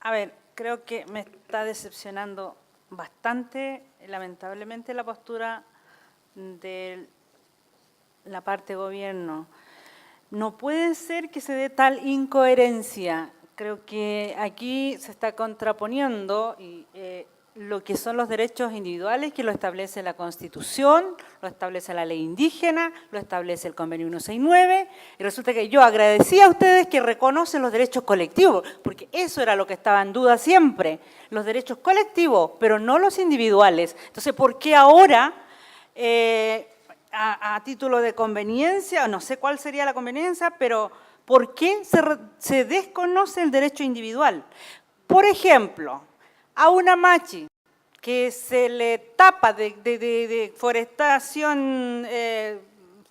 A ver, creo que me está decepcionando bastante, lamentablemente, la postura de la parte gobierno. No puede ser que se dé tal incoherencia. Creo que aquí se está contraponiendo lo que son los derechos individuales, que lo establece la Constitución, lo establece la ley indígena, lo establece el convenio 169, y resulta que yo agradecía a ustedes que reconocen los derechos colectivos, porque eso era lo que estaba en duda siempre, los derechos colectivos, pero no los individuales. Entonces, ¿por qué ahora, a título de conveniencia, no sé cuál sería la conveniencia, pero ¿por qué se desconoce el derecho individual? Por ejemplo, a una machi que se le tapa de deforestación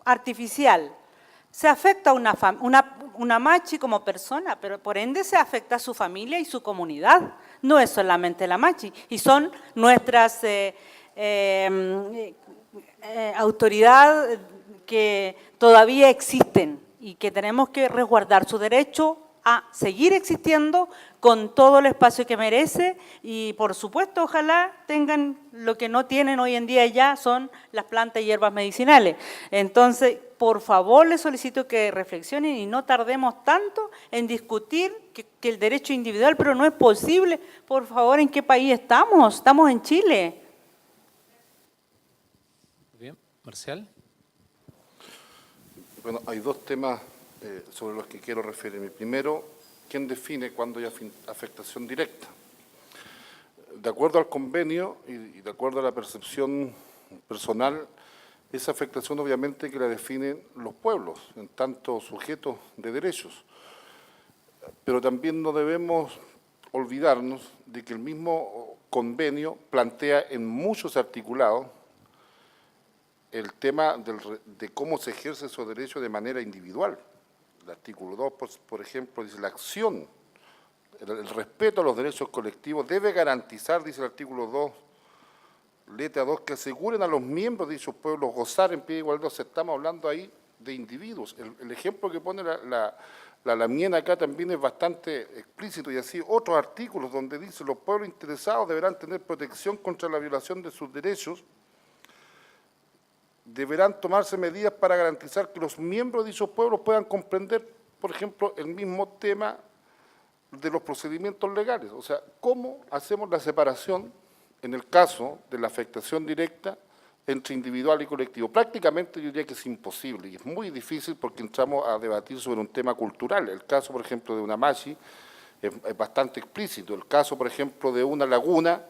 artificial, se afecta a una machi como persona, pero por ende se afecta a su familia y su comunidad. No es solamente la machi, y son nuestras autoridades que todavía existen y que tenemos que resguardar su derecho a seguir existiendo con todo el espacio que merece y, por supuesto, ojalá tengan lo que no tienen hoy en día ya, son las plantas y hierbas medicinales. Entonces, por favor, les solicito que reflexionen y no tardemos tanto en discutir que el derecho individual, pero no es posible. Por favor, ¿en qué país estamos? Estamos en Chile. Bien, Marcial. Bueno, hay dos temas sobre los que quiero referirme. Primero, ¿quién define cuándo hay afectación directa? De acuerdo al convenio y de acuerdo a la percepción personal, esa afectación obviamente que la definen los pueblos, en tanto sujetos de derechos. Pero también no debemos olvidarnos de que el mismo convenio plantea en muchos articulados el tema de cómo se ejerce su derecho de manera individual. El artículo 2, por ejemplo, dice la acción, el respeto a los derechos colectivos debe garantizar, dice el artículo 2, letra 2, que aseguren a los miembros de dichos pueblos gozar en pie de igualdad. O sea, estamos hablando ahí de individuos. El ejemplo que pone la Lamiena acá también es bastante explícito, y así otros artículos donde dice los pueblos interesados deberán tener protección contra la violación de sus derechos, deberán tomarse medidas para garantizar que los miembros de dichos pueblos puedan comprender, por ejemplo, el mismo tema de los procedimientos legales. O sea, ¿cómo hacemos la separación en el caso de la afectación directa entre individual y colectivo? Prácticamente yo diría que es imposible y es muy difícil porque entramos a debatir sobre un tema cultural. El caso, por ejemplo, de una machi es bastante explícito. El caso, por ejemplo, de una laguna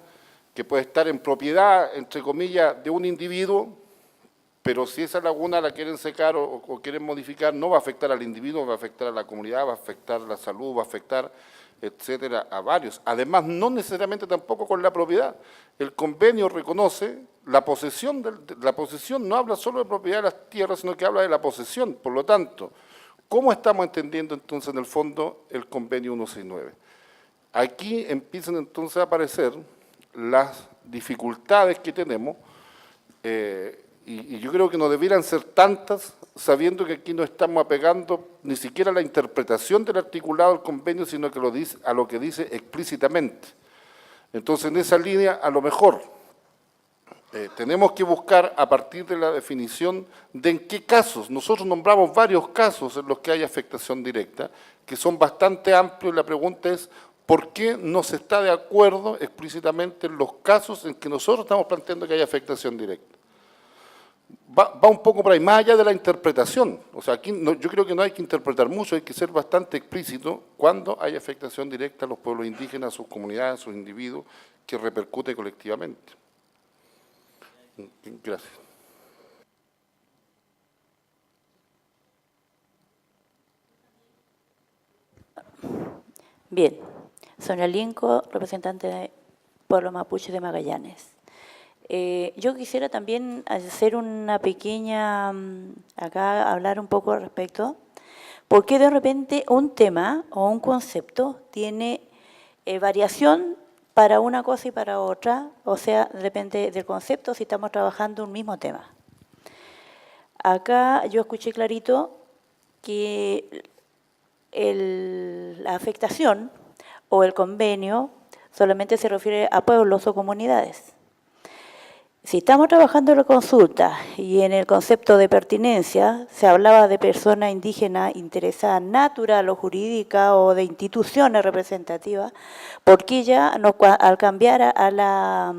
que puede estar en propiedad, entre comillas, de un individuo, pero si esa laguna la quieren secar o quieren modificar, no va a afectar al individuo, va a afectar a la comunidad, va a afectar a la salud, va a afectar, etcétera, a varios. Además, no necesariamente tampoco con la propiedad. El convenio reconoce la posesión, la posesión no habla solo de propiedad de las tierras, sino que habla de la posesión. Por lo tanto, ¿cómo estamos entendiendo entonces en el fondo el convenio 169? Aquí empiezan entonces a aparecer las dificultades que tenemos, y yo creo que no debieran ser tantas, sabiendo que aquí no estamos apegando ni siquiera a la interpretación del articulado del convenio, sino que a lo que dice explícitamente. Entonces, en esa línea, a lo mejor, tenemos que buscar a partir de la definición de en qué casos. Nosotros nombramos varios casos en los que hay afectación directa, que son bastante amplios, y la pregunta es, ¿por qué no se está de acuerdo explícitamente en los casos en que nosotros estamos planteando que hay afectación directa? Va un poco por ahí, más allá de la interpretación. O sea, aquí yo creo que no hay que interpretar mucho, hay que ser bastante explícito cuando hay afectación directa a los pueblos indígenas, a sus comunidades, a sus individuos, que repercute colectivamente. Gracias. Bien, Sonia Linco, representante del pueblo mapuche de Magallanes. Yo quisiera también hacer una pequeña, acá hablar un poco al respecto, porque de repente un tema o un concepto tiene variación para una cosa y para otra, o sea, depende del concepto si estamos trabajando un mismo tema. Acá yo escuché clarito que la afectación o el convenio solamente se refiere a pueblos o comunidades. Si estamos trabajando en la consulta y en el concepto de pertinencia se hablaba de persona indígena interesada natural o jurídica o de instituciones representativas, porque ya al cambiar a la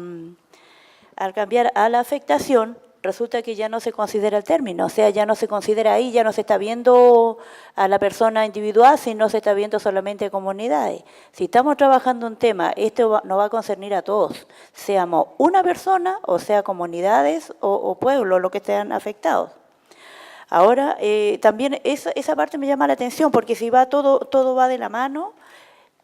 afectación, resulta que ya no se considera el término, o sea, ya no se considera ahí, ya no se está viendo a la persona individual, sino se está viendo solamente comunidades. Si estamos trabajando un tema, esto nos va a concernir a todos, seamos una persona, o sea, comunidades o pueblos, los que estén afectados. Ahora, también esa parte me llama la atención, porque si va todo va de la mano,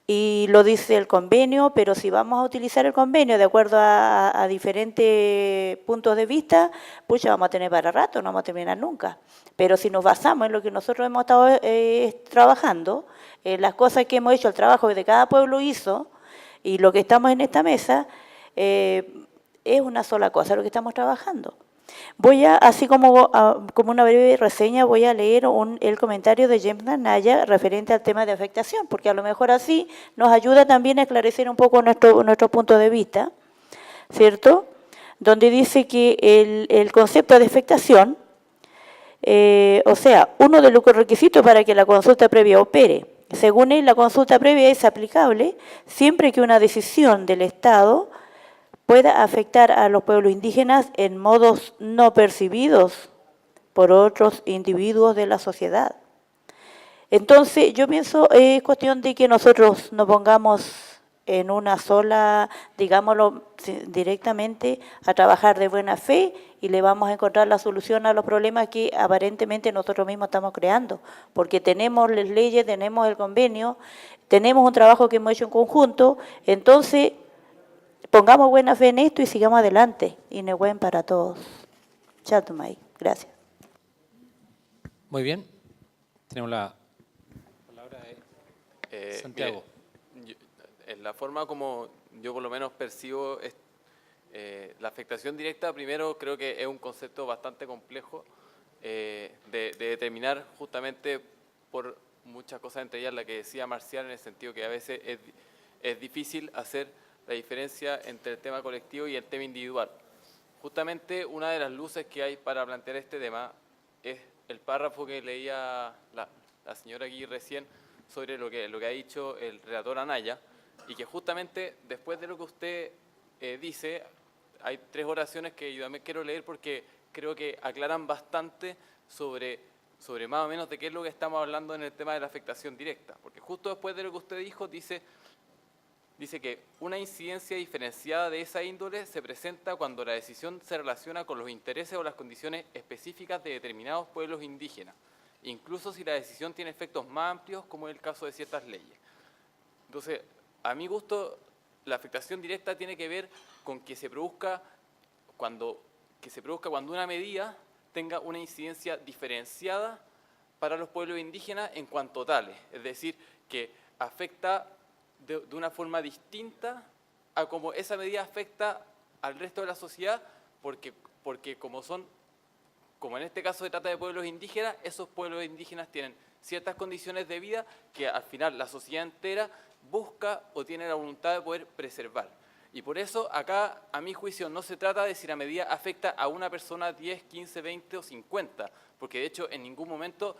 y lo dice el convenio, pero si vamos a utilizar el convenio de acuerdo a diferentes puntos de vista, pues ya vamos a tener para rato, no vamos a terminar nunca. Pero si nos basamos en lo que nosotros hemos estado trabajando, las cosas que hemos hecho, el trabajo que de cada pueblo hizo, y lo que estamos en esta mesa, es una sola cosa lo que estamos trabajando. Voy a, así como una breve reseña, voy a leer el comentario de James Naya referente al tema de afectación, porque a lo mejor así nos ayuda también a esclarecer un poco nuestro punto de vista, ¿cierto? Donde dice que el concepto de afectación, o sea, uno de los requisitos para que la consulta previa opere. Según él, la consulta previa es aplicable siempre que una decisión del Estado pueda afectar a los pueblos indígenas en modos no percibidos por otros individuos de la sociedad. Entonces, yo pienso, es cuestión de que nosotros nos pongamos en una sola, digámoslo directamente, a trabajar de buena fe y le vamos a encontrar la solución a los problemas que aparentemente nosotros mismos estamos creando, porque tenemos las leyes, tenemos el convenio, tenemos un trabajo que hemos hecho en conjunto, entonces pongamos buena fe en esto y sigamos adelante. Y Nehuen para todos. Chatumay. Gracias. Muy bien. Tenemos la palabra de Santiago. Mire, en la forma como yo por lo menos percibo la afectación directa, primero creo que es un concepto bastante complejo de determinar justamente por muchas cosas, entre ellas la que decía Marcial, en el sentido que a veces es difícil hacer la diferencia entre el tema colectivo y el tema individual. Justamente una de las luces que hay para plantear este tema es el párrafo que leía la señora aquí recién sobre lo que ha dicho el relator Anaya, y que justamente después de lo que usted dice, hay 3 oraciones que yo también quiero leer porque creo que aclaran bastante sobre más o menos de qué es lo que estamos hablando en el tema de la afectación directa. Porque justo después de lo que usted dijo, dice que una incidencia diferenciada de esa índole se presenta cuando la decisión se relaciona con los intereses o las condiciones específicas de determinados pueblos indígenas, incluso si la decisión tiene efectos más amplios, como es el caso de ciertas leyes. Entonces, a mi gusto, la afectación directa tiene que ver con que se produzca cuando una medida tenga una incidencia diferenciada para los pueblos indígenas en cuanto tales, es decir, que afecta de una forma distinta a cómo esa medida afecta al resto de la sociedad, porque como en este caso se trata de pueblos indígenas, esos pueblos indígenas tienen ciertas condiciones de vida que al final la sociedad entera busca o tiene la voluntad de poder preservar. Y por eso acá, a mi juicio, no se trata de si la medida afecta a una persona 10, 15, 20 o 50, porque de hecho en ningún momento,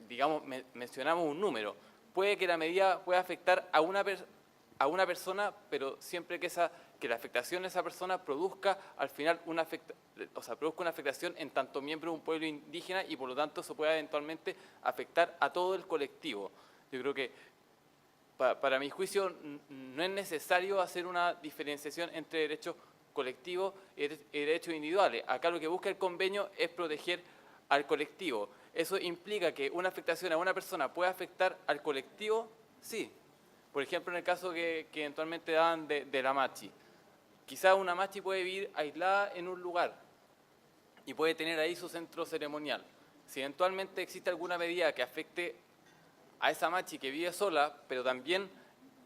digamos, mencionamos un número. Puede que la medida pueda afectar a una persona, pero siempre que la afectación de esa persona produzca al final produzca una afectación en tanto miembro de un pueblo indígena y por lo tanto eso pueda eventualmente afectar a todo el colectivo. Yo creo que para mi juicio no es necesario hacer una diferenciación entre derechos colectivos y derechos individuales. Acá lo que busca el convenio es proteger al colectivo. ¿Eso implica que una afectación a una persona puede afectar al colectivo? Sí. Por ejemplo, en el caso que eventualmente daban de la machi. Quizás una machi puede vivir aislada en un lugar y puede tener ahí su centro ceremonial. Si eventualmente existe alguna medida que afecte a esa machi que vive sola, pero también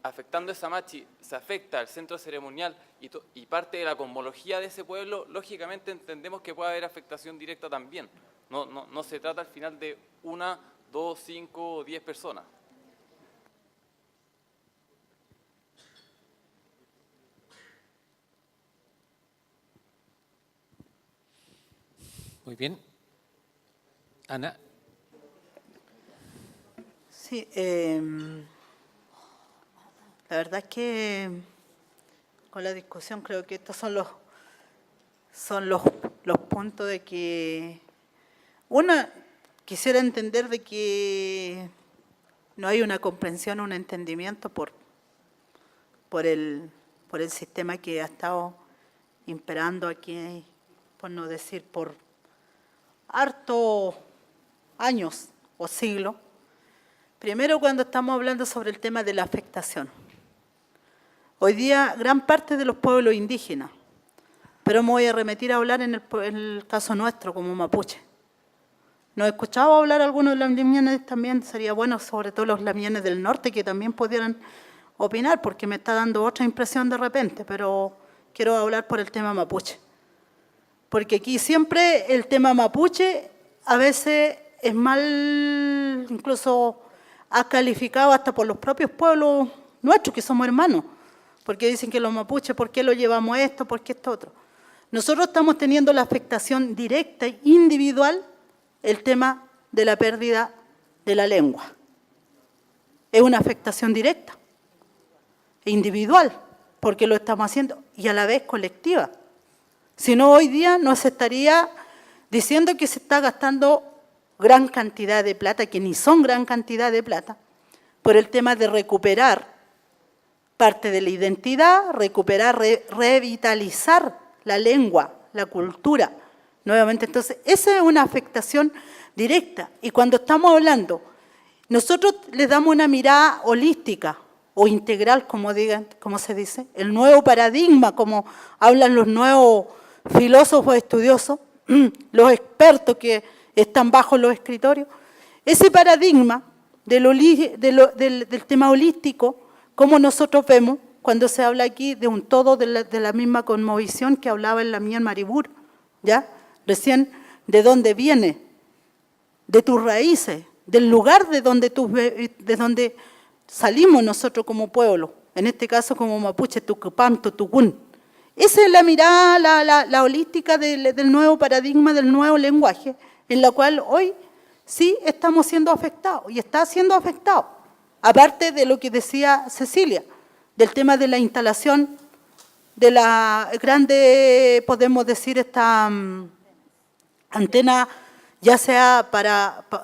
afectando a esa machi se afecta al centro ceremonial y parte de la cosmología de ese pueblo, lógicamente entendemos que puede haber afectación directa también. No se trata al final de 1, 2, 5 o 10 personas. Muy bien. Ana. Sí, la verdad es que con la discusión creo que estos son los puntos de que una quisiera entender de que no hay una comprensión, un entendimiento por el sistema que ha estado imperando aquí, por no decir por hartos años o siglos. Primero, cuando estamos hablando sobre el tema de la afectación. Hoy día, gran parte de los pueblos indígenas, pero me voy a remitir a hablar en el caso nuestro, como mapuche. Nos he escuchado hablar algunos de los lamienes también, sería bueno, sobre todo los lamienes del norte, que también pudieran opinar, porque me está dando otra impresión de repente, pero quiero hablar por el tema mapuche. Porque aquí siempre el tema mapuche a veces es mal, incluso ha calificado hasta por los propios pueblos nuestros, que somos hermanos, porque dicen que los mapuches, ¿por qué lo llevamos esto? ¿Por qué esto otro? Nosotros estamos teniendo la afectación directa e individual, el tema de la pérdida de la lengua. Es una afectación directa e individual, porque lo estamos haciendo, y a la vez colectiva. Si no, hoy día no se estaría diciendo que se está gastando gran cantidad de plata, que ni son gran cantidad de plata, por el tema de recuperar parte de la identidad, recuperar, revitalizar la lengua, la cultura. Nuevamente, entonces, esa es una afectación directa. Y cuando estamos hablando, nosotros le damos una mirada holística o integral, como se dice, el nuevo paradigma, como hablan los nuevos filósofos estudiosos, los expertos que están bajo los escritorios. Ese paradigma del tema holístico, como nosotros vemos cuando se habla aquí de un todo, de la misma cosmovisión que hablaba en Lamien Maribur, ¿ya? Recién, ¿de dónde viene? De tus raíces, del lugar de donde salimos nosotros como pueblo, en este caso como mapuche, Tucupam, Tutucún. Esa es la mirada, la holística del nuevo paradigma, del nuevo lenguaje, en la cual hoy sí estamos siendo afectados, y está siendo afectado. Aparte de lo que decía Cecilia, del tema de la instalación de la grande, podemos decir, esta antena, ya sea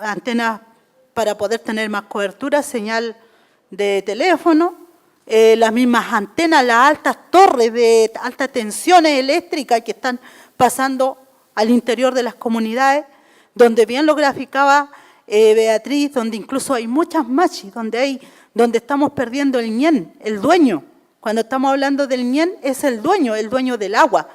antenas para poder tener más cobertura, señal de teléfono, las mismas antenas, las altas torres de altas tensiones eléctricas que están pasando al interior de las comunidades, donde bien lo graficaba Beatriz, donde incluso hay muchas machis, donde estamos perdiendo el ñen, el dueño. Cuando estamos hablando del ñen, es el dueño del agua,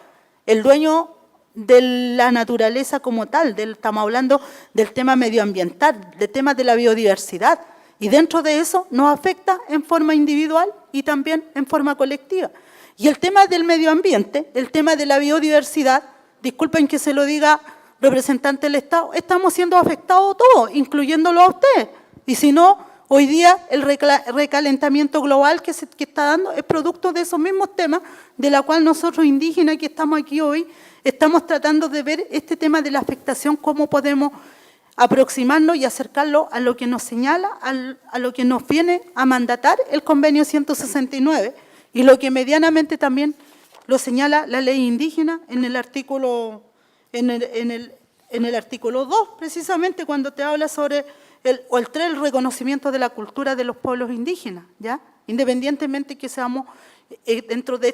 el dueño de la naturaleza como tal, estamos hablando del tema medioambiental, del tema de la biodiversidad, y dentro de eso nos afecta en forma individual y también en forma colectiva. Y el tema del medio ambiente, el tema de la biodiversidad, disculpen que se lo diga representante del Estado, estamos siendo afectados todos, incluyéndolo a ustedes. Y si no, hoy día el recalentamiento global que está dando es producto de esos mismos temas, de la cual nosotros indígenas que estamos aquí hoy, estamos tratando de ver este tema de la afectación, cómo podemos aproximarnos y acercarlo a lo que nos señala, a lo que nos viene a mandatar el convenio 169 y lo que medianamente también lo señala la ley indígena en el artículo, en el artículo 2, precisamente cuando te habla sobre el 3, el reconocimiento de la cultura de los pueblos indígenas, ¿ya? Independientemente que seamos dentro de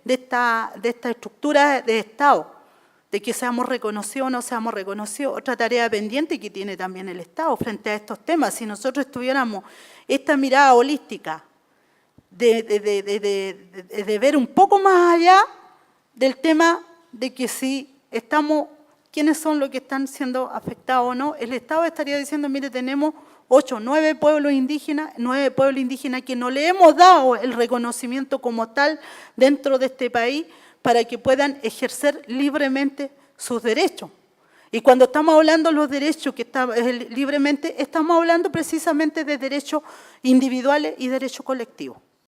esta estructura de Estado, de que seamos reconocidos o no seamos reconocidos. Otra tarea pendiente que tiene también el Estado frente a estos temas, si nosotros tuviéramos esta mirada holística de ver un poco más allá del tema de que si estamos, quiénes son los que están siendo afectados o no, el Estado estaría diciendo, mire, tenemos 8, 9 pueblos indígenas que no le hemos dado el reconocimiento como tal dentro de este país para que puedan ejercer libremente sus derechos. Y cuando estamos hablando de los derechos libremente, estamos hablando precisamente de derechos individuales y derechos colectivos.